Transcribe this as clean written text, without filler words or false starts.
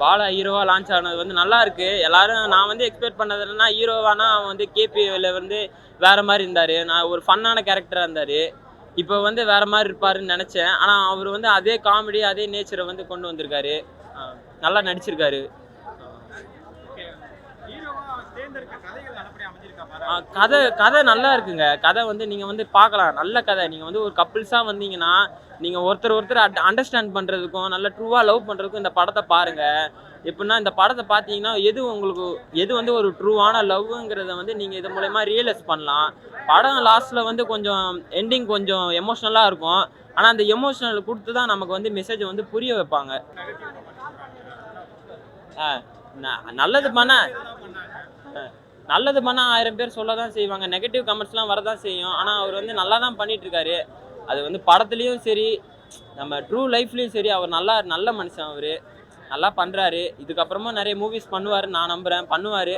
பாலா ஹீரோவா லான்ச் ஆனது வந்து நல்லா இருக்கு. எல்லாரும் நான் வந்து எக்ஸ்பெக்ட் பண்ணது என்னன்னா, ஹீரோவானா அவன் வந்து கேபிஎல்ல வந்து வேற மாதிரி இருந்தாரு. நான் ஒரு ஃபன்னான கேரக்டரா இருந்தாரு. இப்போ வந்து வேற மாதிரி இருப்பாருன்னு நினைச்சேன். ஆனா அவர் வந்து அதே காமெடி அதே நேச்சரை வந்து கொண்டு வந்திருக்காரு. நல்லா நடிச்சிருக்காரு. கதை கதை நல்லா இருக்குங்க. கதை வந்து நீங்க வந்து பார்க்கலாம். நல்ல கதை. நீங்க வந்து ஒரு கப்பிள்ஸா வந்தீங்கன்னா, நீங்க ஒருத்தர் அண்டர்ஸ்டாண்ட் பண்றதுக்கும், நல்ல ட்ரூவா லவ் பண்றதுக்கும் இந்த படத்தை பாருங்க. எப்படின்னா இந்த படத்தை பார்த்தீங்கன்னா, எது வந்து ஒரு ட்ரூவான லவ்ங்கிறத வந்து நீங்க இது மூலமா ரியலைஸ் பண்ணலாம். படம் லாஸ்ட்ல வந்து கொஞ்சம் எண்டிங் கொஞ்சம் எமோஷனலா இருக்கும். ஆனா அந்த எமோஷனல் கொடுத்து தான் நமக்கு வந்து மெசேஜ் வந்து புரிய வைப்பாங்க. நல்லது பண்ணா நல்லது பண்ணால் 1000 பேர் சொல்ல தான் செய்வாங்க. நெகட்டிவ் கமெண்ட்ஸ்லாம் வரதான் செய்யும். ஆனால் அவர் வந்து நல்லா தான் பண்ணிட்டு இருக்காரு. அது வந்து படத்துலேயும் சரி, நம்ம ட்ரூ லைஃப்லேயும் சரி, அவர் நல்ல மனுஷன். அவர் நல்லா பண்ணுறாரு. இதுக்கப்புறமா நிறைய மூவிஸ் பண்ணுவாருன்னு நான் நம்புகிறேன். பண்ணுவார்.